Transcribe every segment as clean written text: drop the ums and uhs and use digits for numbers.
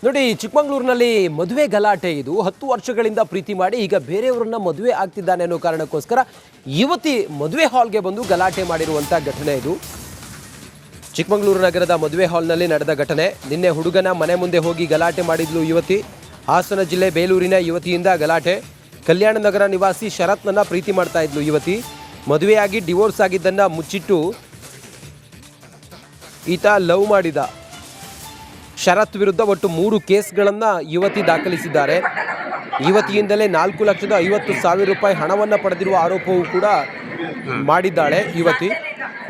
ನೋಡಿ, ಚಿಕ್ಕಮಗಳೂರಿನಲ್ಲಿ ಮದುವೆ ಗಲಾಟೆ ಇದು. 10 ವರ್ಷಗಳಿಂದ ಪ್ರೀತಿ ಮಾಡಿ ಈಗ ಬೇರೆಯವರನ್ನ ಮದುವೆ ಆಗ್ತಿದ್ದಾನೆ ಅನ್ನೋ ಕಾರಣಕ್ಕೋಸ್ಕರ ಯುವತಿ ಮದುವೆ ಹಾಲ್ಗೆ ಬಂದು ಗಲಾಟೆ ಮಾಡಿರುವಂತ ಘಟನೆ ಇದು. ಚಿಕ್ಕಮಗಳೂರು ನಗರದ ಮದುವೆ ಹಾಲ್ನಲ್ಲಿ ನಡೆದ ಘಟನೆ. ನಿನ್ನೆ ಹುಡುಗನ ಮನೆ ಮುಂದೆ ಹೋಗಿ ಗಲಾಟೆ ಮಾಡಿದ್ಲು ಯುವತಿ. ಹಾಸನ ಜಿಲ್ಲೆ ಬೇಲೂರಿನ ಯುವತಿಯಿಂದ ಗಲಾಟೆ. ಕಲ್ಯಾಣ ನಗರ ನಿವಾಸಿ ಶರತ್ನನ್ನ ಪ್ರೀತಿ ಮಾಡ್ತಾ ಇದ್ಲು ಯುವತಿ. ಮದುವೆಯಾಗಿ ಡಿವೋರ್ಸ್ ಆಗಿದ್ದನ್ನ ಮುಚ್ಚಿಟ್ಟು ಈತ ಲವ್ ಮಾಡಿದ. ಶರತ್ ವಿರುದ್ಧ ಒಟ್ಟು 3 ಕೇಸ್ಗಳನ್ನು ಯುವತಿ ದಾಖಲಿಸಿದ್ದಾರೆ. ಯುವತಿಯಿಂದಲೇ 4,50,000 ರೂಪಾಯಿ ಹಣವನ್ನು ಪಡೆದಿರುವ ಆರೋಪವೂ ಕೂಡ ಮಾಡಿದ್ದಾಳೆ ಯುವತಿ.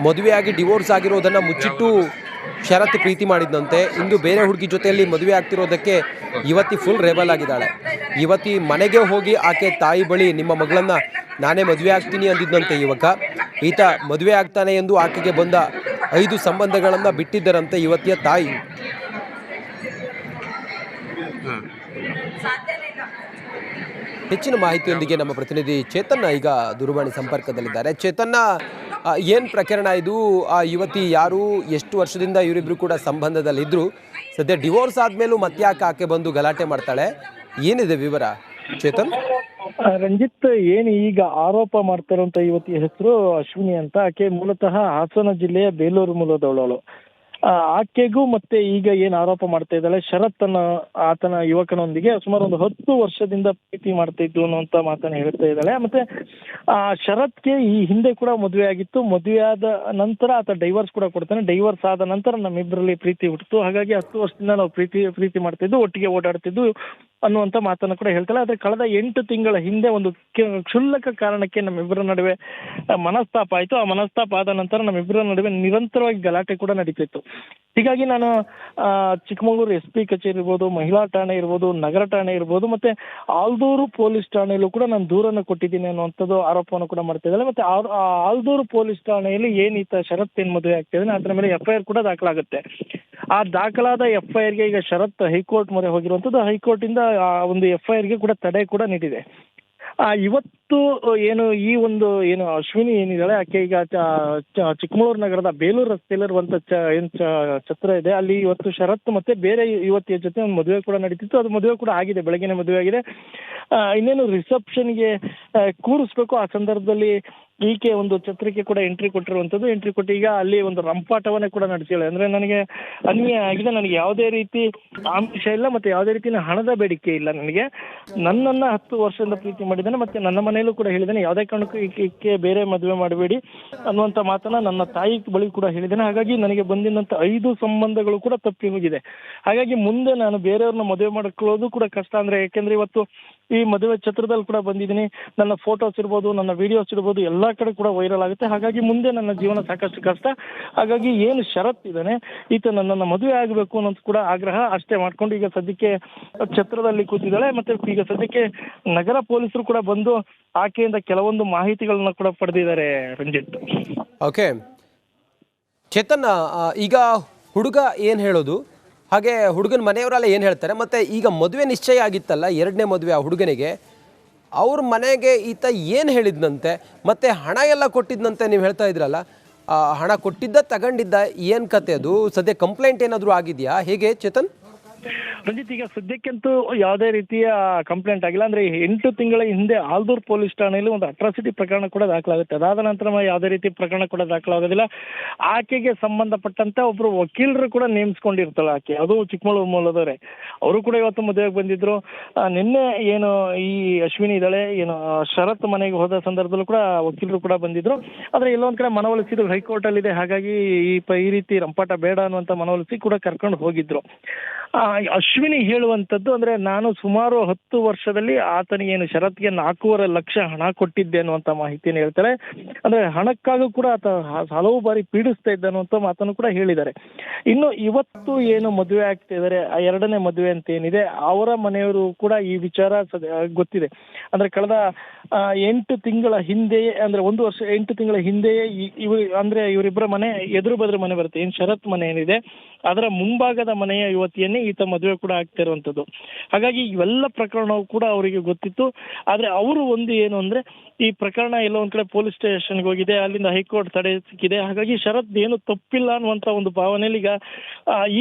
ಮದುವೆಯಾಗಿ ಡಿವೋರ್ಸ್ ಆಗಿರೋದನ್ನು ಮುಚ್ಚಿಟ್ಟು ಶರತ್ ಪ್ರೀತಿ ಮಾಡಿದ್ದಂತೆ. ಇಂದು ಬೇರೆ ಹುಡುಗಿ ಜೊತೆಯಲ್ಲಿ ಮದುವೆ ಆಗ್ತಿರೋದಕ್ಕೆ ಯುವತಿ ಫುಲ್ ರೇಬಲ್ ಆಗಿದ್ದಾಳೆ. ಯುವತಿ ಮನೆಗೆ ಹೋಗಿ ಆಕೆ ತಾಯಿ ಬಳಿ ನಿಮ್ಮ ಮಗಳನ್ನ ನಾನೇ ಮದುವೆ ಆಗ್ತೀನಿ ಅಂದಿದ್ದಂತೆ ಯುವಕ. ಈತ ಮದುವೆ ಆಗ್ತಾನೆ ಎಂದು ಆಕೆಗೆ ಬಂದ 5 ಸಂಬಂಧಗಳನ್ನು ಬಿಟ್ಟಿದ್ದರಂತೆ ಯುವತಿಯ ತಾಯಿ. ಹೆಚ್ಚಿನ ಮಾಹಿತಿಯೊಂದಿಗೆ ನಮ್ಮ ಪ್ರತಿನಿಧಿ ಚೇತನ್ ಈಗ ದೂರವಾಣಿ ಸಂಪರ್ಕದಲ್ಲಿದ್ದಾರೆ. ಚೇತನ್, ಏನು ಪ್ರಕರಣ ಇದು? ಆ ಯುವತಿ ಯಾರು, ಎಷ್ಟು ವರ್ಷದಿಂದ ಇವರಿಬ್ರು ಕೂಡ ಸಂಬಂಧದಲ್ಲಿದ್ದರು? ಸದ್ಯ ಡಿವೋರ್ಸ್ ಆದ್ಮೇಲೂ ಮತ್ತ್ಯಾಕೆ ಆಕೆ ಬಂದು ಗಲಾಟೆ ಮಾಡ್ತಾಳೆ? ಏನಿದೆ ವಿವರ ಚೇತನ್? ರಂಜಿತ್, ಏನು ಈಗ ಆರೋಪ ಮಾಡ್ತಾರಂತ ಯುವತಿಯ ಹೆಸರು ಅಶ್ವಿನಿ ಅಂತ. ಆಕೆ ಮೂಲತಃ ಹಾಸನ ಜಿಲ್ಲೆಯ ಬೇಲೂರು ಮೂಲದವಳು. ಆಕೆಗೂ ಮತ್ತೆ ಈಗ ಏನು ಆರೋಪ ಮಾಡ್ತಾ ಇದ್ದಾಳೆ, ಶರತ್ ಆತನ ಯುವಕನೊಂದಿಗೆ ಸುಮಾರು ಒಂದು 10 ವರ್ಷದಿಂದ ಪ್ರೀತಿ ಮಾಡ್ತಾ ಇದ್ದು ಅನ್ನುವಂತ ಮಾತನ್ನ ಹೇಳ್ತಾ ಇದ್ದಾಳೆ. ಮತ್ತೆ ಶರತ್ಗೆ ಈ ಹಿಂದೆ ಕೂಡ ಮದುವೆ ಆಗಿತ್ತು. ಮದುವೆ ಆದ ನಂತರ ಆತ ಡೈವರ್ಸ್ ಕೂಡ ಕೊಡ್ತಾನೆ. ಡೈವರ್ಸ್ ಆದ ನಂತರ ನಮ್ಮಿಬ್ಬರಲ್ಲಿ ಪ್ರೀತಿ ಹುಟ್ಟಿತು. ಹಾಗಾಗಿ 10 ವರ್ಷದಿಂದ ನಾವು ಪ್ರೀತಿ ಮಾಡ್ತಾ ಇದ್ದು, ಒಟ್ಟಿಗೆ ಓಡಾಡ್ತಿದ್ದು ಅನ್ನುವಂತ ಮಾತನ್ನು ಕೂಡ ಹೇಳ್ತಾಳೆ. ಆದ್ರೆ ಕಳೆದ 8 ತಿಂಗಳ ಹಿಂದೆ ಒಂದು ಕ್ಷುಲ್ಲಕ ಕಾರಣಕ್ಕೆ ನಮ್ಮಿಬ್ಬರ ನಡುವೆ ಮನಸ್ತಾಪ ಆಯಿತು. ಆ ಮನಸ್ತಾಪ ಆದ ನಂತರ ನಮ್ಮಿಬ್ಬರ ನಡುವೆ ನಿರಂತರವಾಗಿ ಗಲಾಟೆ ಕೂಡ ನಡೀತಿತ್ತು. ಹೀಗಾಗಿ ನಾನು ಚಿಕ್ಕಮಗಳೂರು SP ಕಚೇರಿ ಇರ್ಬೋದು, ಮಹಿಳಾ ಠಾಣೆ ಇರ್ಬೋದು, ನಗರ ಠಾಣೆ ಇರ್ಬೋದು, ಮತ್ತೆ ಆಲ್ದೂರು ಪೊಲೀಸ್ ಠಾಣೆಯಲ್ಲೂ ಕೂಡ ನಾನು ದೂರನ್ನು ಕೊಟ್ಟಿದ್ದೀನಿ ಅನ್ನುವಂಥದ್ದು ಆರೋಪವನ್ನು ಕೂಡ ಮಾಡ್ತಾ ಇದ್ದಾರೆ. ಮತ್ತೆ ಆಲ್ದೂರು ಪೊಲೀಸ್ ಠಾಣೆಯಲ್ಲಿ ಏನೀತ ಶರತ್ ಏನು ಮದುವೆ ಆಗ್ತಿದ್ದಾನೆ ಅದರ ಮೇಲೆ FIR ಕೂಡ ದಾಖಲಾಗುತ್ತೆ. ಆ ದಾಖಲಾದ FIRಗೆ ಈಗ ಶರತ್ ಹೈಕೋರ್ಟ್ ಮೊರೆ ಹೋಗಿರುವಂಥದ್ದು. ಹೈಕೋರ್ಟ್ ಇಂದ ಒಂದು FIRಗೆ ಕೂಡ ತಡೆ ಕೂಡ ನೀಡಿದೆ. ಇವತ್ತು ಏನು ಈ ಒಂದು ಏನು ಅಶ್ವಿನಿ ಏನಿದ್ದಾಳೆ, ಆಕೆ ಈಗ ಚಿಕ್ಕಮಗಳೂರು ನಗರದ ಬೇಲೂರು ರಸ್ತೆಯಲ್ಲಿರುವಂತ ಛತ್ರ ಇದೆ, ಅಲ್ಲಿ ಇವತ್ತು ಶರತ್ ಮತ್ತೆ ಬೇರೆ ಯುವತಿಯ ಜೊತೆ ಒಂದು ಮದುವೆ ಕೂಡ ನಡೀತಿತ್ತು. ಅದು ಮದುವೆ ಕೂಡ ಆಗಿದೆ, ಬೆಳಗ್ಗೆನೆ ಮದುವೆ ಆಗಿದೆ. ಇನ್ನೇನು ರಿಸೆಪ್ಷನ್ಗೆ ಕೂರಿಸ್ಬೇಕು. ಆ ಸಂದರ್ಭದಲ್ಲಿ ಈಕೆ ಒಂದು ಛತ್ರಕ್ಕೆ ಕೂಡ ಎಂಟ್ರಿ ಕೊಟ್ಟಿರುವಂಥದ್ದು. ಎಂಟ್ರಿ ಕೊಟ್ಟು ಈಗ ಅಲ್ಲಿ ಒಂದು ರಂಪಾಟವನ್ನೇ ಕೂಡ ನಡೆಸಿಳೆ. ಅಂದ್ರೆ ನನಗೆ ಅನ್ಯಾಯ ಆಗಿದೆ, ನನಗೆ ಯಾವುದೇ ರೀತಿ ಆಮಿಷ ಇಲ್ಲ, ಮತ್ತೆ ಯಾವುದೇ ರೀತಿಯ ಹಣದ ಬೇಡಿಕೆ ಇಲ್ಲ. ನನಗೆ ನನ್ನನ್ನು 10 ವರ್ಷದಿಂದ ಪ್ರೀತಿ ಮಾಡಿದ್ದಾನೆ, ಮತ್ತೆ ನನ್ನ ಮನೆಯಲ್ಲೂ ಕೂಡ ಹೇಳಿದ್ದಾನೆ ಯಾವುದೇ ಕಾರಣಕ್ಕೂ ಈಕೆ ಬೇರೆ ಮದುವೆ ಮಾಡಬೇಡಿ ಅನ್ನುವಂಥ ಮಾತನ್ನ ನನ್ನ ತಾಯಿ ಬಳಿ ಕೂಡ ಹೇಳಿದ್ದೇನೆ. ಹಾಗಾಗಿ ನನಗೆ ಬಂದಿದ್ದಂಥ 5 ಸಂಬಂಧಗಳು ಕೂಡ ತಪ್ಪಿ ಹೋಗಿದೆ. ಹಾಗಾಗಿ ಮುಂದೆ ನಾನು ಬೇರೆಯವ್ರನ್ನ ಮದುವೆ ಮಾಡ್ಕೊಳ್ಳೋದು ಕೂಡ ಕಷ್ಟ. ಅಂದ್ರೆ ಯಾಕೆಂದ್ರೆ ಇವತ್ತು ಈ ಮದುವೆ ಛತ್ರದಲ್ಲಿ ಕೂಡ ಬಂದಿದ್ದೀನಿ, ನನ್ನ ಫೋಟೋಸ್ ಇರ್ಬೋದು, ನನ್ನ ವಿಡಿಯೋಸ್ ಇರ್ಬೋದು, ಎಲ್ಲಾ ಕಡೆ ಕೂಡ ವೈರಲ್ ಆಗುತ್ತೆ. ಹಾಗಾಗಿ ಮುಂದೆ ನನ್ನ ಜೀವನ ಸಾಕಷ್ಟು ಕಷ್ಟ. ಹಾಗಾಗಿ ಏನು ಶರತ್ ಇದ್ದಾನೆ, ಈತ ನನ್ನನ್ನು ಮದುವೆ ಆಗಬೇಕು ಅನ್ನೋದು ಕೂಡ ಆಗ್ರಹ ಅಷ್ಟೇ ಮಾಡ್ಕೊಂಡು ಈಗ ಸದ್ಯಕ್ಕೆ ಛತ್ರದಲ್ಲಿ ಕೂತಿದ್ದಾಳೆ. ಮತ್ತೆ ಈಗ ಸದ್ಯಕ್ಕೆ ನಗರ ಪೊಲೀಸರು ಕೂಡ ಬಂದು ಆಕೆಯಿಂದ ಕೆಲವೊಂದು ಮಾಹಿತಿಗಳನ್ನ ಕೂಡ ಪಡೆದಿದ್ದಾರೆ. ರಂಜಿತ್, ಓಕೆ ಚೇತನ್, ಈಗ ಹುಡುಗ ಏನು ಹೇಳೋದು, ಹಾಗೆ ಹುಡುಗನ ಮನೆಯವರೆಲ್ಲ ಏನು ಹೇಳ್ತಾರೆ? ಮತ್ತು ಈಗ ಮದುವೆ ನಿಶ್ಚಯ ಆಗಿತ್ತಲ್ಲ, 2ನೇ ಮದುವೆ ಆ ಹುಡುಗನಿಗೆ, ಅವ್ರ ಮನೆಗೆ ಈತ ಏನು ಹೇಳಿದ್ನಂತೆ? ಮತ್ತು ಹಣ ಎಲ್ಲ ಕೊಟ್ಟಿದ್ದಂತೆ ನೀವು ಹೇಳ್ತಾ ಇದ್ರಲ್ಲ, ಹಣ ಕೊಟ್ಟಿದ್ದ ತಗೊಂಡಿದ್ದ, ಏನು ಕತೆ ಅದು? ಸದ್ಯ ಕಂಪ್ಲೇಂಟ್ ಏನಾದರೂ ಆಗಿದೆಯಾ, ಹೇಗೆ ಚೇತನ್? ರಂಜಿತ್, ಈಗ ಸದ್ಯಕ್ಕಂತೂ ಯಾವುದೇ ರೀತಿಯ ಕಂಪ್ಲೇಂಟ್ ಆಗಿಲ್ಲ. ಅಂದ್ರೆ 8 ತಿಂಗಳ ಹಿಂದೆ ಆಲ್ದೂರು ಪೊಲೀಸ್ ಠಾಣೆಯಲ್ಲಿ ಒಂದು ಅಟ್ರಾಸಿಟಿ ಪ್ರಕರಣ ಕೂಡ ದಾಖಲಾಗುತ್ತೆ. ಅದಾದ ನಂತರ ಯಾವುದೇ ರೀತಿ ಪ್ರಕರಣ ಕೂಡ ದಾಖಲಾಗೋದಿಲ್ಲ. ಆಕೆಗೆ ಸಂಬಂಧಪಟ್ಟಂತೆ ಒಬ್ರು ವಕೀಲರು ಕೂಡ ನೇಮಿಸ್ಕೊಂಡಿರ್ತಾಳೆ ಆಕೆ, ಅದು ಚಿಕ್ಕಮಗಳೂರು ಮೂಲದವರೇ. ಅವರು ಕೂಡ ಇವತ್ತು ಮದುವೆಗೆ ಬಂದಿದ್ರು. ನಿನ್ನೆ ಏನು ಈ ಅಶ್ವಿನಿ ಇದ್ದಾಳೆ, ಏನು ಶರತ್ ಮನೆಗೆ ಹೋದ ಸಂದರ್ಭದಲ್ಲೂ ಕೂಡ ವಕೀಲರು ಕೂಡ ಬಂದಿದ್ರು. ಆದ್ರೆ ಎಲ್ಲೊಂದ್ ಕಡೆ ಮನವೊಲಿಸಿದ್ರು, ಹೈಕೋರ್ಟ್ ಅಲ್ಲಿ ಇದೆ, ಹಾಗಾಗಿ ಈ ರೀತಿ ರಂಪಾಟ ಬೇಡ ಅನ್ನುವಂತ ಮನವೊಲಿಸಿ ಕೂಡ ಕರ್ಕೊಂಡು ಹೋಗಿದ್ರು. ಅಶ್ವಿನಿ ಹೇಳುವಂಥದ್ದು ಅಂದ್ರೆ, ನಾನು ಸುಮಾರು 10 ವರ್ಷದಲ್ಲಿ ಆತನಿಗೆ ಏನು ಶರತ್ಗೆ 4.5 ಲಕ್ಷ ಹಣ ಕೊಟ್ಟಿದ್ದೆ ಅನ್ನುವಂಥ ಮಾಹಿತಿಯನ್ನು ಹೇಳ್ತಾರೆ. ಅಂದ್ರೆ ಹಣಕ್ಕಾಗೂ ಕೂಡ ಆತ ಹಲವು ಬಾರಿ ಪೀಡಿಸ್ತಾ ಇದ್ದ ಅನ್ನುವಂಥ ಮಾತನ್ನು ಕೂಡ ಹೇಳಿದ್ದಾರೆ. ಇನ್ನು ಇವತ್ತು ಏನು ಮದುವೆ ಆಗ್ತಾ ಇದ್ದಾರೆ, ಆ 2ನೇ ಮದುವೆ ಅಂತ ಏನಿದೆ, ಅವರ ಮನೆಯವರು ಕೂಡ ಈ ವಿಚಾರ ಗೊತ್ತಿದೆ. ಅಂದ್ರೆ ಕಳೆದ 8 ತಿಂಗಳ ಹಿಂದೆಯೇ, ಅಂದ್ರೆ 1 ವರ್ಷ 8 ತಿಂಗಳ ಹಿಂದೆಯೇ ಇವರಿಬ್ಬರ ಮನೆ ಎದುರು ಬದ್ರ ಮನೆ ಬರುತ್ತೆ. ಏನು ಶರತ್ ಮನೆ ಏನಿದೆ ಅದರ ಮುಂಭಾಗದ ಮನೆಯ ಯುವತಿಯನ್ನೇ ಈತ ಅಂತ ಮದುವೆ ಕೂಡ ಆಗ್ತಾ ಇರುವಂತದ್ದು. ಹಾಗಾಗಿ ಇವೆಲ್ಲ ಪ್ರಕರಣವು ಕೂಡ ಅವರಿಗೆ ಗೊತ್ತಿತ್ತು. ಆದ್ರೆ ಅವರು ಒಂದು ಏನು ಅಂದ್ರೆ ಈ ಪ್ರಕರಣ ಎಲ್ಲೋ ಒಂದ್ ಕಡೆ ಪೊಲೀಸ್ ಸ್ಟೇಷನ್ಗೆ ಹೋಗಿದೆ, ಅಲ್ಲಿಂದ ಹೈಕೋರ್ಟ್ ತಡೆ ಸಿಕ್ಕಿದೆ. ಹಾಗಾಗಿ ಶರತ್ ಏನು ತಪ್ಪಿಲ್ಲ ಅನ್ನುವಂತ ಒಂದು ಭಾವನೆಯಲ್ಲಿ ಈಗ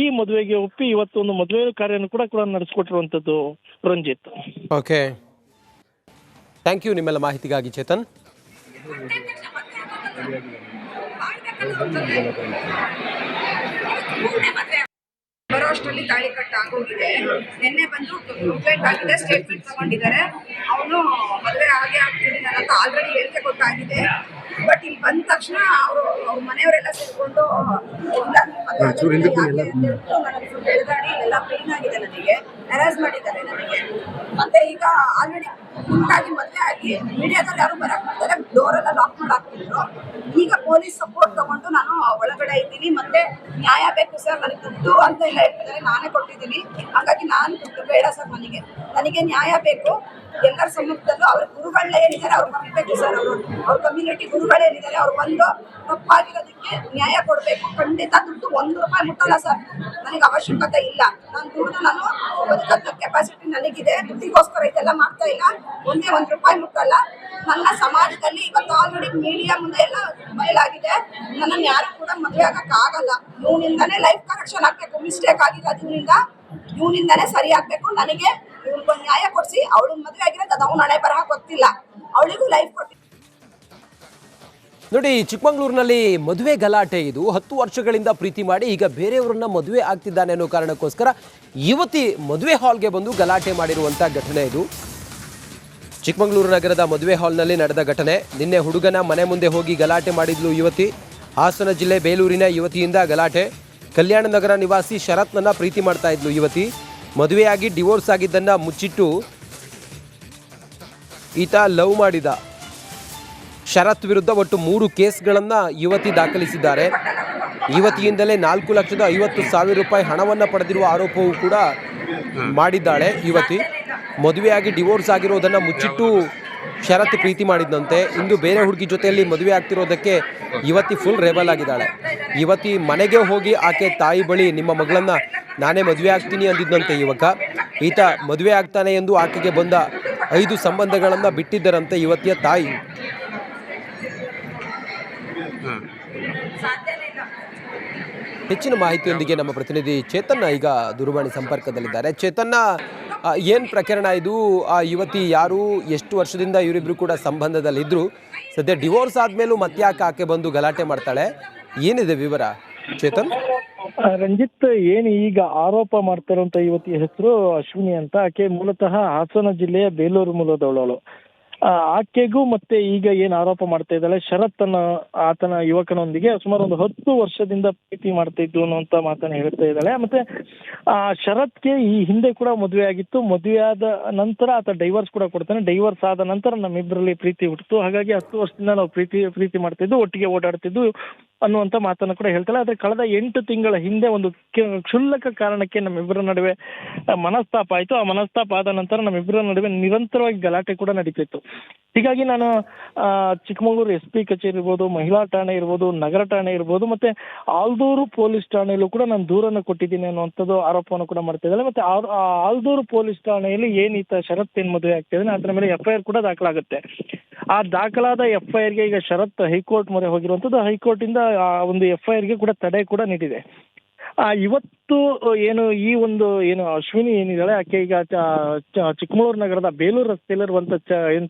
ಈ ಮದುವೆಗೆ ಒಪ್ಪಿ ಇವತ್ತು ಒಂದು ಮದುವೆ ಕಾರ್ಯನ ಕೂಡ ನಡೆಸ್ಕೊಟ್ಟಿರುವಂತದ್ದು ರಂಜಿತ್. ಓಕೆ, ಥ್ಯಾಂಕ್ ಯು ನಿಮ್ಮೆಲ್ಲ ಮಾಹಿತಿಗಾಗಿ ಚೇತನ್. ಬರೋ ಅಷ್ಟರಲ್ಲಿ ತಾಳಿ ಕಟ್ ಆಗೋಗಿದೆ. ನಿನ್ನೆ ಬಂದು ಕಂಪ್ಲೇಂಟ್ ಆಗಿದೆ, ಸ್ಟೇಟ್ಮೆಂಟ್ ತಗೊಂಡಿದ್ದಾರೆ. ಅವನು ಮದುವೆ ಹಾಗೆ ಆಗ್ತೀನಿ ಅಂತ ಆಲ್ರೆಡಿ ಹೇಳಿಕೆ ಗೊತ್ತಾಗಿದೆ. ಬಟ್ ಇಲ್ಲಿ ಬಂದ ತಕ್ಷಣ ಅವ್ರ ಮನೆಯವರೆಲ್ಲ ಸೇರ್ಕೊಂಡು ಬೆಳೆದಾಡಿ ಎಲ್ಲ ಪೇನ್ ಆಗಿದೆ, ನನಗೆ ಹ್ಯಾರಾಸ್ ಮಾಡಿದ್ದಾರೆ ನನಗೆ. ಮತ್ತೆ ಈಗ ಆಲ್ರೆಡಿ ಉಂಟಾಗಿ ಮದುವೆ ಆಗಿ ಮೀಡಿಯಾದಲ್ಲಿ ಯಾರು ಬರಕ್ ಬರ್ತಾರೆ, ಡೋರೆಲ್ಲ ಲಾಕ್ ಮಾಡಿ ಹಾಕ್ತಿದ್ರು. ಈಗ ಪೊಲೀಸ್ ಸಪೋರ್ಟ್ ತಗೊಂಡು ನಾನು ಒಳಗಡೆ ಇದ್ದೀನಿ. ಮತ್ತೆ ನ್ಯಾಯ ಬೇಕು ಸರ್, ನನಗೆ ದುಡ್ಡು ಅಂತ ಎಲ್ಲ ಹೇಳ್ತಿದ್ದಾರೆ, ನಾನೇ ಕೊಟ್ಟಿದ್ದೀನಿ. ಹಾಗಾಗಿ ನಾನು ದುಡ್ಡು ಬೇಡ ಸರ್, ನನಗೆ ನ್ಯಾಯ ಬೇಕು. ಎಲ್ಲರ ಸಮ್ಮುಖದಲ್ಲೂ ಅವ್ರ ಗುರುಗಳನ್ನ ಏನಿದ್ದಾರೆ ಅವ್ರು ಬರ್ಬೇಕು ಸರ್. ಅವ್ರ ಕಮ್ಯುನಿಟಿ ಗುರುಗಳೇನಿದ್ದಾರೆ ಅವ್ರು ಬಂದು ತಪ್ಪಾಗಿರೋದಕ್ಕೆ ನ್ಯಾಯ ಕೊಡಬೇಕು. ಖಂಡಿತ ದುಡ್ಡು 1 ರೂಪಾಯಿ ಮುಟ್ಟಲ್ಲ ಸರ್, ನನಗೆ ಅವಶ್ಯಕತೆ ಇಲ್ಲ. ನಾನು ದುಡ್ಡು ನಾನು ಬದುಕಂತ ಕೆಪಾಸಿಟಿ ನನಗಿದೆ, ದುಡ್ಡಿಗೋಸ್ಕರ ಇದೆಲ್ಲ ಮಾಡ್ತಾ ಇಲ್ಲ. 1 ರೂಪಾಯಿ ಮುಟ್ಟಲ್ಲ. ನನ್ನ ಸಮಾಜದಲ್ಲಿ ಇವತ್ತು ಆಲ್ರೆಡಿ ಮೀಡಿಯಾ ಮುಂದೆ ಎಲ್ಲ ಬಯಲಾಗಿದೆ. ನನ್ನನ್ನು ಯಾರು ಕೂಡ ಮದುವೆ ಆಗಕ್ಕಾಗಲ್ಲ. ಇವನಿಂದಾನೇ ಲೈಫ್ ಕರೆಕ್ಷನ್ ಆಗ್ಬೇಕು. ಮಿಸ್ಟೇಕ್ ಆಗಿರೋದು ಇವನಿಂದಾನೇ ಸರಿ ಆಗ್ಬೇಕು. ನನಗೆ ಇವ್ರಿಗೊಂದು ನ್ಯಾಯ ಕೊಡಿಸಿ. ಅವಳು ಮದುವೆ ಆಗಿರೋದು ಅದು ಅವ್ನ ಹಣೆ ಬರಹ ಗೊತ್ತಿಲ್ಲ, ಅವಳಿಗೂ ಲೈಫ್ ಕೊಟ್ಟು. ನೋಡಿ, ಚಿಕ್ಕಮಗಳೂರಿನಲ್ಲಿ ಮದುವೆ ಗಲಾಟೆ ಇದು. 10 ವರ್ಷಗಳಿಂದ ಪ್ರೀತಿ ಮಾಡಿ ಈಗ ಬೇರೆಯವರನ್ನ ಮದುವೆ ಆಗ್ತಿದ್ದಾನೆ ಅನ್ನೋ ಕಾರಣಕ್ಕೋಸ್ಕರ ಯುವತಿ ಮದುವೆ ಹಾಲ್ಗೆ ಬಂದು ಗಲಾಟೆ ಮಾಡಿರುವಂಥ ಘಟನೆ ಇದು. ಚಿಕ್ಕಮಗಳೂರು ನಗರದ ಮದುವೆ ಹಾಲ್ನಲ್ಲಿ ನಡೆದ ಘಟನೆ. ನಿನ್ನೆ ಹುಡುಗನ ಮನೆ ಮುಂದೆ ಹೋಗಿ ಗಲಾಟೆ ಮಾಡಿದ್ಲು ಯುವತಿ. ಹಾಸನ ಜಿಲ್ಲೆ ಬೇಲೂರಿನ ಯುವತಿಯಿಂದ ಗಲಾಟೆ. ಕಲ್ಯಾಣ ನಗರ ನಿವಾಸಿ ಶರತ್ನನ್ನ ಪ್ರೀತಿ ಮಾಡ್ತಾ ಇದ್ಲು ಯುವತಿ. ಮದುವೆಯಾಗಿ ಡಿವೋರ್ಸ್ ಆಗಿದ್ದನ್ನ ಮುಚ್ಚಿಟ್ಟು ಈತ ಲವ್ ಮಾಡಿದ. ಶರತ್ ವಿರುದ್ಧ ಒಟ್ಟು 3 ಕೇಸ್ಗಳನ್ನು ಯುವತಿ ದಾಖಲಿಸಿದ್ದಾರೆ. ಯುವತಿಯಿಂದಲೇ 4,50,000 ರೂಪಾಯಿ ಹಣವನ್ನು ಪಡೆದಿರುವ ಆರೋಪವೂ ಕೂಡ ಮಾಡಿದ್ದಾಳೆ ಯುವತಿ. ಮದುವೆಯಾಗಿ ಡಿವೋರ್ಸ್ ಆಗಿರೋದನ್ನು ಮುಚ್ಚಿಟ್ಟು ಶರತ್ ಪ್ರೀತಿ ಮಾಡಿದ್ದಂತೆ. ಇಂದು ಬೇರೆ ಹುಡುಗಿ ಜೊತೆಯಲ್ಲಿ ಮದುವೆ ಆಗ್ತಿರೋದಕ್ಕೆ ಯುವತಿ ಫುಲ್ ರೇಬಲ್ ಆಗಿದ್ದಾಳೆ. ಯುವತಿ ಮನೆಗೆ ಹೋಗಿ ಆಕೆ ತಾಯಿ ಬಳಿ ನಿಮ್ಮ ಮಗಳನ್ನ ನಾನೇ ಮದುವೆ ಆಗ್ತೀನಿ ಅಂದಿದ್ದಂತೆ ಯುವಕ. ಈತ ಮದುವೆ ಆಗ್ತಾನೆ ಎಂದು ಆಕೆಗೆ ಬಂದ 5 ಸಂಬಂಧಗಳನ್ನು ಬಿಟ್ಟಿದ್ದರಂತೆ ಯುವತಿಯ ತಾಯಿ. ಹೆಚ್ಚಿನ ಮಾಹಿತಿಯೊಂದಿಗೆ ನಮ್ಮ ಪ್ರತಿನಿಧಿ ಚೇತನ್ ಈಗ ದೂರವಾಣಿ ಸಂಪರ್ಕದಲ್ಲಿದ್ದಾರೆ. ಚೇತನ್ನ, ಏನು ಪ್ರಕರಣ ಇದು? ಆ ಯುವತಿ ಯಾರು, ಎಷ್ಟು ವರ್ಷದಿಂದ ಇವರಿಬ್ರು ಕೂಡ ಸಂಬಂಧದಲ್ಲಿದ್ದರು? ಸದ್ಯ ಡಿವೋರ್ಸ್ ಆದ್ಮೇಲೂ ಮತ್ತ್ಯಾಕೆ ಆಕೆ ಬಂದು ಗಲಾಟೆ ಮಾಡ್ತಾಳೆ? ಏನಿದೆ ವಿವರ ಚೇತನ್? ರಂಜಿತ್, ಏನು ಈಗ ಆರೋಪ ಮಾಡ್ತಾ ಇರುವಂತ ಯುವತಿಯ ಹೆಸರು ಅಶ್ವಿನಿ ಅಂತ. ಆಕೆ ಮೂಲತಃ ಹಾಸನ ಜಿಲ್ಲೆಯ ಬೇಲೂರು ಮೂಲದವಳು. ಆಕೆಗೂ ಮತ್ತೆ ಈಗ ಏನು ಆರೋಪ ಮಾಡ್ತಾ ಇದ್ದಾಳೆ, ಶರತ್ ಆತನ ಯುವಕನೊಂದಿಗೆ ಸುಮಾರು ಒಂದು 10 ವರ್ಷದಿಂದ ಪ್ರೀತಿ ಮಾಡ್ತಾ ಇದ್ದು ಅನ್ನುವಂತ ಮಾತನ್ನ ಹೇಳ್ತಾ ಇದ್ದಾಳೆ. ಮತ್ತೆ ಶರತ್ಗೆ ಈ ಹಿಂದೆ ಕೂಡ ಮದುವೆ ಆಗಿತ್ತು. ಮದುವೆ ಆದ ನಂತರ ಆತ ಡೈವರ್ಸ್ ಕೂಡ ಕೊಡ್ತಾನೆ. ಡೈವರ್ಸ್ ಆದ ನಂತರ ನಮ್ಮಿಬ್ಬರಲ್ಲಿ ಪ್ರೀತಿ ಹುಟ್ಟಿತು. ಹಾಗಾಗಿ 10 ವರ್ಷದಿಂದ ನಾವು ಪ್ರೀತಿ ಮಾಡ್ತಾ ಇದ್ದು, ಒಟ್ಟಿಗೆ ಓಡಾಡ್ತಿದ್ದು ಅನ್ನುವಂತ ಮಾತನ್ನು ಕೂಡ ಹೇಳ್ತಾಳೆ. ಆದ್ರೆ ಕಳೆದ 8 ತಿಂಗಳ ಹಿಂದೆ ಒಂದು ಕ್ಷುಲ್ಲಕ ಕಾರಣಕ್ಕೆ ನಮ್ಮಿಬ್ಬರ ನಡುವೆ ಮನಸ್ತಾಪ ಆಯಿತು. ಆ ಮನಸ್ತಾಪ ಆದ ನಂತರ ನಮ್ಮಿಬ್ಬರ ನಡುವೆ ನಿರಂತರವಾಗಿ ಗಲಾಟೆ ಕೂಡ ನಡೀತಿತ್ತು. ಹೀಗಾಗಿ ನಾನು ಚಿಕ್ಕಮಗಳೂರು SP ಕಚೇರಿ ಇರ್ಬೋದು, ಮಹಿಳಾ ಠಾಣೆ ಇರ್ಬೋದು, ನಗರ ಠಾಣೆ ಇರ್ಬೋದು, ಮತ್ತೆ ಆಲ್ದೂರು ಪೊಲೀಸ್ ಠಾಣೆಯಲ್ಲೂ ಕೂಡ ನಾನು ದೂರನ್ನು ಕೊಟ್ಟಿದ್ದೀನಿ ಅನ್ನುವಂಥದ್ದು ಆರೋಪವನ್ನು ಕೂಡ ಮಾಡ್ತಾ ಇದ್ದಾರೆ. ಮತ್ತೆ ಆಲ್ದೂರು ಪೊಲೀಸ್ ಠಾಣೆಯಲ್ಲಿ ಏನೀತ ಶರತ್ ಏನು ಮದುವೆ ಆಗ್ತಿದ್ದಾನೆ ಅದರ ಮೇಲೆ FIR ಕೂಡ ದಾಖಲಾಗುತ್ತೆ. ಆ ದಾಖಲಾದ FIRಗೆ ಈಗ ಶರತ್ ಹೈಕೋರ್ಟ್ ಮೊರೆ ಹೋಗಿರುವಂಥದ್ದು. ಹೈಕೋರ್ಟ್ ಇಂದ ಒಂದು FIRಗೆ ಕೂಡ ತಡೆ ಕೂಡ ನೀಡಿದೆ. ಇವತ್ತು ಏನು ಈ ಒಂದು ಏನು ಅಶ್ವಿನಿ ಏನಿದ್ದಾಳೆ, ಆಕೆ ಈಗ ಚಿಕ್ಕಮಗಳೂರು ನಗರದ ಬೇಲೂರು ರಸ್ತೆಯಲ್ಲಿರುವಂತ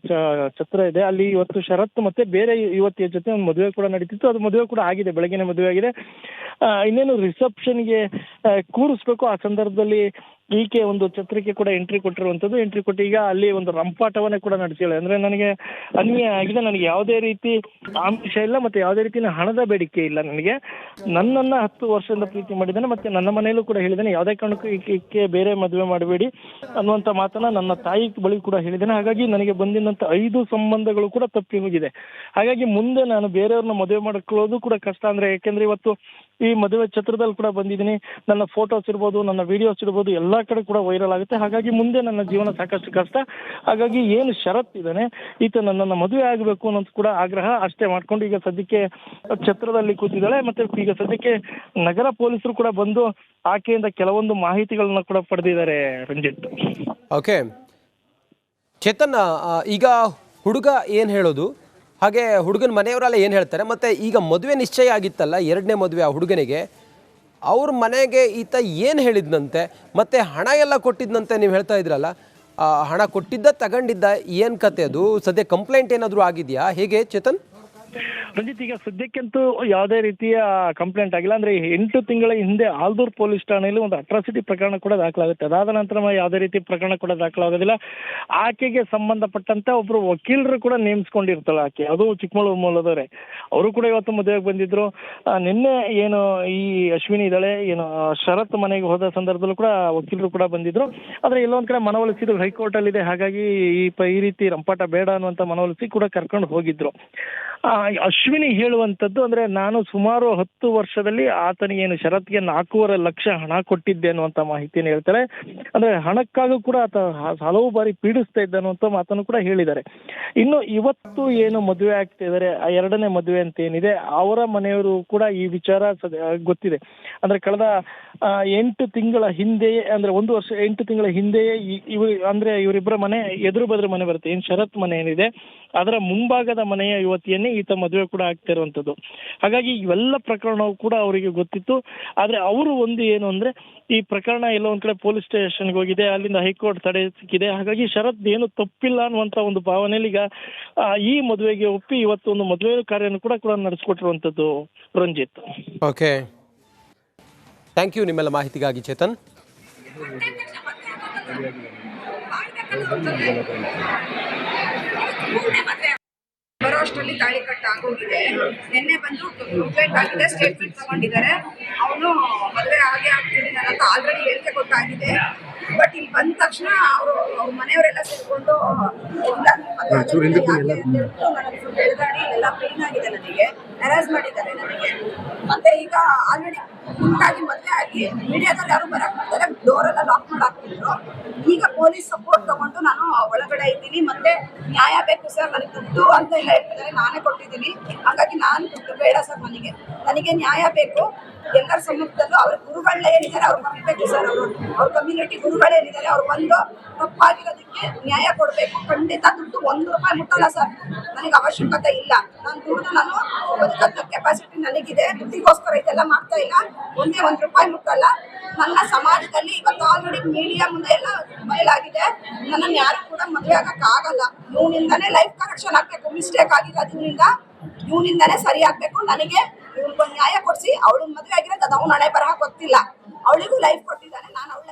ಛತ್ರ ಇದೆ, ಅಲ್ಲಿ ಇವತ್ತು ಶರತ್ ಮತ್ತೆ ಬೇರೆ ಯುವತಿಯ ಜೊತೆ ಒಂದು ಮದುವೆ ಕೂಡ ನಡೀತಿತ್ತು. ಅದು ಮದುವೆ ಕೂಡ ಆಗಿದೆ, ಬೆಳಗ್ಗೆನೆ ಮದುವೆ ಆಗಿದೆ. ಇನ್ನೇನು ರಿಸೆಪ್ಷನ್ಗೆ ಕೂರಿಸ್ಬೇಕು. ಆ ಸಂದರ್ಭದಲ್ಲಿ ಈಕೆ ಒಂದು ಛತ್ರಕ್ಕೆ ಕೂಡ ಎಂಟ್ರಿ ಕೊಟ್ಟಿರುವಂಥದ್ದು. ಎಂಟ್ರಿ ಕೊಟ್ಟು ಈಗ ಅಲ್ಲಿ ಒಂದು ರಂಪಾಟವನ್ನೇ ಕೂಡ ನಡೆಸಿಳೆ. ಅಂದ್ರೆ ನನಗೆ ಅನ್ಯಾಯ ಆಗಿದೆ, ನನಗೆ ಯಾವುದೇ ರೀತಿ ಆಮಿಷ ಇಲ್ಲ, ಮತ್ತೆ ಯಾವುದೇ ರೀತಿಯ ಹಣದ ಬೇಡಿಕೆ ಇಲ್ಲ. ನನಗೆ ನನ್ನನ್ನ 10 ವರ್ಷದಿಂದ ಪ್ರೀತಿ ಮಾಡಿದ್ದಾನೆ, ಮತ್ತೆ ನನ್ನ ಮನೆಯಲ್ಲೂ ಕೂಡ ಹೇಳಿದ್ದಾನೆ, ಯಾವುದೇ ಕಾರಣಕ್ಕೂ ಈಕೆ ಬೇರೆ ಮದುವೆ ಮಾಡಬೇಡಿ ಅನ್ನುವಂಥ ಮಾತನ್ನ ನನ್ನ ತಾಯಿ ಬಳಿ ಕೂಡ ಹೇಳಿದ್ದೇನೆ. ಹಾಗಾಗಿ ನನಗೆ ಬಂದಿದ್ದಂಥ 5 ಸಂಬಂಧಗಳು ಕೂಡ ತಪ್ಪಿ ಹೋಗಿದೆ. ಹಾಗಾಗಿ ಮುಂದೆ ನಾನು ಬೇರೆಯವ್ರನ್ನ ಮದುವೆ ಮಾಡ್ಕೊಳ್ಳೋದು ಕೂಡ ಕಷ್ಟ. ಅಂದ್ರೆ ಯಾಕೆಂದ್ರೆ ಇವತ್ತು ಈ ಮದುವೆ ಛತ್ರದಲ್ಲಿ ಕೂಡ ಬಂದಿದ್ದೀನಿ. ನನ್ನ ಫೋಟೋಸ್ ಇರ್ಬೋದು, ನನ್ನ ವಿಡಿಯೋಸ್ ಇರ್ಬೋದು, ಎಲ್ಲಾ ಕಡೆ ಕೂಡ ವೈರಲ್ ಆಗುತ್ತೆ. ಹಾಗಾಗಿ ಮುಂದೆ ನನ್ನ ಜೀವನ ಸಾಕಷ್ಟು ಕಷ್ಟ. ಹಾಗಾಗಿ ಏನು ಷರತ್ ಇದ್ದಾನೆ, ಈತ ನನ್ನನ್ನು ಮದುವೆ ಆಗಬೇಕು ಅನ್ನೋದು ಕೂಡ ಆಗ್ರಹ ಅಷ್ಟೇ ಮಾಡ್ಕೊಂಡು ಈಗ ಸದ್ಯಕ್ಕೆ ಛತ್ರದಲ್ಲಿ ಕೂತಿದ್ದಾಳೆ. ಮತ್ತೆ ಈಗ ಸದ್ಯಕ್ಕೆ ನಗರ ಪೊಲೀಸರು ಕೂಡ ಬಂದು ಆಕೆಯಿಂದ ಕೆಲವೊಂದು ಮಾಹಿತಿಗಳನ್ನ ಕೂಡ ಪಡೆದಿದ್ದಾರೆ ರಂಜಿತ್. ಓಕೆ ಚೇತನ್, ಈಗ ಹುಡುಗ ಏನು ಹೇಳೋದು, ಹಾಗೆ ಹುಡುಗನ ಮನೆಯವರೆಲ್ಲ ಏನು ಹೇಳ್ತಾರೆ, ಮತ್ತು ಈಗ ಮದುವೆ ನಿಶ್ಚಯ ಆಗಿತ್ತಲ್ಲ, ಎರಡನೇ ಮದುವೆ ಆ ಹುಡುಗನಿಗೆ, ಅವ್ರ ಮನೆಗೆ ಈತ ಏನು ಹೇಳಿದ್ನಂತೆ, ಮತ್ತು ಹಣ ಎಲ್ಲ ಕೊಟ್ಟಿದ್ದಂತೆ ನೀವು ಹೇಳ್ತಾ ಇದ್ರಲ್ಲ, ಹಣ ಕೊಟ್ಟಿದ್ದ ತಗೊಂಡಿದ್ದ ಏನು ಕತೆ ಅದು? ಸದ್ಯ ಕಂಪ್ಲೇಂಟ್ ಏನಾದರೂ ಆಗಿದೆಯಾ, ಹೇಗೆ ಚೇತನ್? ರಂಜಿತ್, ಈಗ ಸದ್ಯಕ್ಕಂತೂ ಯಾವುದೇ ರೀತಿಯ ಕಂಪ್ಲೇಂಟ್ ಆಗಿಲ್ಲ. ಅಂದ್ರೆ 8 ತಿಂಗಳ ಹಿಂದೆ ಆಲ್ದೂರ್ ಪೊಲೀಸ್ ಠಾಣೆಯಲ್ಲಿ ಒಂದು ಅಟ್ರಾಸಿಟಿ ಪ್ರಕರಣ ಕೂಡ ದಾಖಲಾಗುತ್ತೆ. ಅದಾದ ನಂತರ ಯಾವುದೇ ರೀತಿ ಪ್ರಕರಣ ಕೂಡ ದಾಖಲಾಗೋದಿಲ್ಲ. ಆಕೆಗೆ ಸಂಬಂಧಪಟ್ಟಂತೆ ಒಬ್ರು ವಕೀಲರು ಕೂಡ ನೇಮಿಸ್ಕೊಂಡಿರ್ತಾಳೆ ಆಕೆ, ಅದು ಚಿಕ್ಕಮಗಳೂರು ಮೂಲದವರೇ. ಅವರು ಕೂಡ ಇವತ್ತು ಮದುವೆಗೆ ಬಂದಿದ್ರು. ನಿನ್ನೆ ಏನು ಈ ಅಶ್ವಿನಿ ಇದ್ದಾಳೆ ಏನು ಶರತ್ ಮನೆಗೆ ಹೋದ ಸಂದರ್ಭದಲ್ಲೂ ಕೂಡ ವಕೀಲರು ಕೂಡ ಬಂದಿದ್ರು. ಆದ್ರೆ ಎಲ್ಲೊಂದ್ ಕಡೆ ಮನವೊಲಿಸಿದ್ರು, ಹೈಕೋರ್ಟ್ ಅಲ್ಲಿ ಇದೆ, ಹಾಗಾಗಿ ಈ ರೀತಿ ರಂಪಾಟ ಬೇಡ ಅನ್ನುವಂತ ಮನವೊಲಿಸಿ ಕೂಡ ಕರ್ಕೊಂಡು ಹೋಗಿದ್ರು. ಅಶ್ವಿನಿ ಹೇಳುವಂಥದ್ದು ಅಂದ್ರೆ, ನಾನು ಸುಮಾರು 10 ವರ್ಷದಲ್ಲಿ ಆತನಿಗೆ ಏನು ಶರತ್ಗೆ 4.5 ಲಕ್ಷ ಹಣ ಕೊಟ್ಟಿದ್ದೆ ಅನ್ನುವಂತ ಮಾಹಿತಿಯನ್ನು ಹೇಳ್ತಾರೆ. ಅಂದ್ರೆ ಹಣಕ್ಕಾಗೂ ಕೂಡ ಆತ ಹಲವು ಬಾರಿ ಪೀಡಿಸ್ತಾ ಇದ್ದ ಅನ್ನುವಂತ ಮಾತನ್ನು ಕೂಡ ಹೇಳಿದ್ದಾರೆ. ಇನ್ನು ಇವತ್ತು ಏನು ಮದುವೆ ಆಗ್ತಾ ಇದ್ದಾರೆ, ಆ ಎರಡನೇ ಮದುವೆ ಅಂತ ಏನಿದೆ, ಅವರ ಮನೆಯವರು ಕೂಡ ಈ ವಿಚಾರ ಗೊತ್ತಿದೆ. ಅಂದ್ರೆ ಕಳೆದ 8 ತಿಂಗಳ ಹಿಂದೆಯೇ, ಅಂದ್ರೆ 1 ವರ್ಷ 8 ತಿಂಗಳ ಹಿಂದೆಯೇ ಅಂದ್ರೆ ಇವರಿಬ್ಬರ ಮನೆ ಎದುರು ಬದ್ರ ಮನೆ ಬರುತ್ತೆ, ಏನ್ ಶರತ್ ಮನೆ ಏನಿದೆ ಅದರ ಮುಂಭಾಗದ ಮನೆಯ ಯುವತಿಯನ್ನೇ ಈತ ಮದುವೆ ಕೂಡ ಆಗ್ತಾ ಇರುವಂತದ್ದು. ಹಾಗಾಗಿ ಇವೆಲ್ಲ ಪ್ರಕರಣವು ಕೂಡ ಅವರಿಗೆ ಗೊತ್ತಿತ್ತು. ಆದ್ರೆ ಅವರು ಒಂದು ಏನು ಅಂದ್ರೆ, ಈ ಪ್ರಕರಣ ಎಲ್ಲೋ ಒಂದ್ ಕಡೆ ಪೊಲೀಸ್ ಸ್ಟೇಷನ್ಗೆ ಹೋಗಿದೆ, ಅಲ್ಲಿಂದ ಹೈಕೋರ್ಟ್ ತಡೆ ಸಿಕ್ಕಿದೆ. ಹಾಗಾಗಿ ಶರತ್ ಏನು ತಪ್ಪಿಲ್ಲ ಅನ್ನುವಂತ ಒಂದು ಭಾವನೆಯಲ್ಲಿ ಈಗ ಈ ಮದುವೆಗೆ ಒಪ್ಪಿ ಇವತ್ತು ಒಂದು ಮದುವೆ ಕಾರ್ಯವನ್ನು ಕೂಡ ನಡೆಸ್ಕೊಟ್ಟಿರುವಂತದ್ದು ರಂಜಿತ್. ಓಕೆ, ಥ್ಯಾಂಕ್ ಯು ನಿಮ್ಮೆಲ್ಲ ಮಾಹಿತಿಗಾಗಿ ಚೇತನ್. ಬರೋ ಅಷ್ಟರಲ್ಲಿ ತಾಳಿ ಕಟ್ಟ ಆಗೋಗಿದೆ. ನಿನ್ನೆ ಬಂದು ಕಂಪ್ಲೇಂಟ್ ಆಗಿದೆ, ಸ್ಟೇಟ್ಮೆಂಟ್ ತಗೊಂಡಿದ್ದಾರೆ. ಅವನು ಮದುವೆ ಹಾಗೆ ಆಗ್ತೀನಿ ಅಂತ ಆಲ್ರೆಡಿ ಹೇಳಿಕೆ ಗೊತ್ತಾಗಿದೆ. ಬಟ್ ಇಲ್ಲಿ ಬಂದ ತಕ್ಷಣ ಅವ್ರ ಮನೆಯವರೆಲ್ಲ ಸೇರ್ಕೊಂಡು ಬೆಳೆದಾಡಿ ಎಲ್ಲ ಪೇನ್ ಆಗಿದೆ ನನಗೆ, ಹ್ಯಾರಾಸ್ ಮಾಡಿದ್ದಾರೆ ನನಗೆ. ಮತ್ತೆ ಈಗ ಆಲ್ರೆಡಿ ಉಂಟಾಗಿ ಮದುವೆ ಆಗಿ ಮೀಡಿಯಾದಲ್ಲಿ ಯಾರು ಬರಕ್ ಬರ್ತಾರೆ, ಡೋರೆಲ್ಲ ಲಾಕ್ ಮಾಡಿ ಹಾಕ್ತಿದ್ರು. ಈಗ ಪೊಲೀಸ್ ಸಪೋರ್ಟ್ ತಗೊಂಡು ನಾನು ಒಳಗಡೆ ಇದ್ದೀನಿ. ಮತ್ತೆ ನ್ಯಾಯ ಬೇಕು ಸರ್, ನನಗೆ ದುಡ್ಡು ಅಂತ ಎಲ್ಲ ಹೇಳ್ತಿದ್ದಾರೆ, ನಾನೇ ಕೊಟ್ಟಿದ್ದೀನಿ. ಹಾಗಾಗಿ ನಾನು ದುಡ್ಡು ಬೇಡ ಸರ್, ನನಗೆ ನ್ಯಾಯ ಬೇಕು. ಎಲ್ಲರ ಸಮ್ಮುಖದಲ್ಲೂ ಅವ್ರ ಗುರುಗಳನ್ನ ಏನಿದ್ದಾರೆ ಅವ್ರು ಬರ್ಬೇಕು ಸರ್, ಅವ್ರ ಕಮ್ಯುನಿಟಿ ಗುರುಗಳೇನಿದ್ದಾರೆ ಅವ್ರು ಬಂದು ತಪ್ಪಾಗಿರೋದಕ್ಕೆ ನ್ಯಾಯ ಕೊಡಬೇಕು. ಖಂಡಿತ ದುಡ್ಡು 1 ರೂಪಾಯಿ ಮುಟ್ಟಲ್ಲ ಸರ್, ನನಗೆ ಅವಶ್ಯಕತೆ ಇಲ್ಲ. ನಾನು ದುಡ್ಡು ನಾನು ಬದುಕಂತ ಕೆಪಾಸಿಟಿ ನನಗಿದೆ, ದುಡ್ಡಿಗೋಸ್ಕರ ಇದೆಲ್ಲ ಮಾಡ್ತಾ ಇಲ್ಲ. 1 ರೂಪಾಯಿ ಮುಟ್ಟಲ್ಲ. ನನ್ನ ಸಮಾಜದಲ್ಲಿ ಇವತ್ತು ಆಲ್ರೆಡಿ ಮೀಡಿಯಾ ಮುಂದೆ ಎಲ್ಲ ಬಯಲಾಗಿದೆ. ನನ್ನನ್ನು ಯಾರು ಕೂಡ ಮದುವೆ ಆಗಕ್ಕಾಗಲ್ಲ. ಇವನಿಂದಾನೇ ಲೈಫ್ ಕರೆಕ್ಷನ್ ಆಗ್ಬೇಕು, ಮಿಸ್ಟೇಕ್ ಆಗಿರೋದ್ರಿಂದ ಇವನಿಂದಾನೇ ಸರಿ ಆಗ್ಬೇಕು. ನನಗೆ ಇವ್ರಿಗೊಂದು ನ್ಯಾಯ ಕೊಡಿಸಿ. ಅವಳು ಮದುವೆ ಆಗಿರೋದು ಅದು ಅವ್ನ ಹಣೆ ಬರಹ ಗೊತ್ತಿಲ್ಲ. ಅವಳಿಗೂ ಲೈಫ್ ಕೊಟ್ಟಿದ್ದಾನೆ, ನಾನು ಅವಳ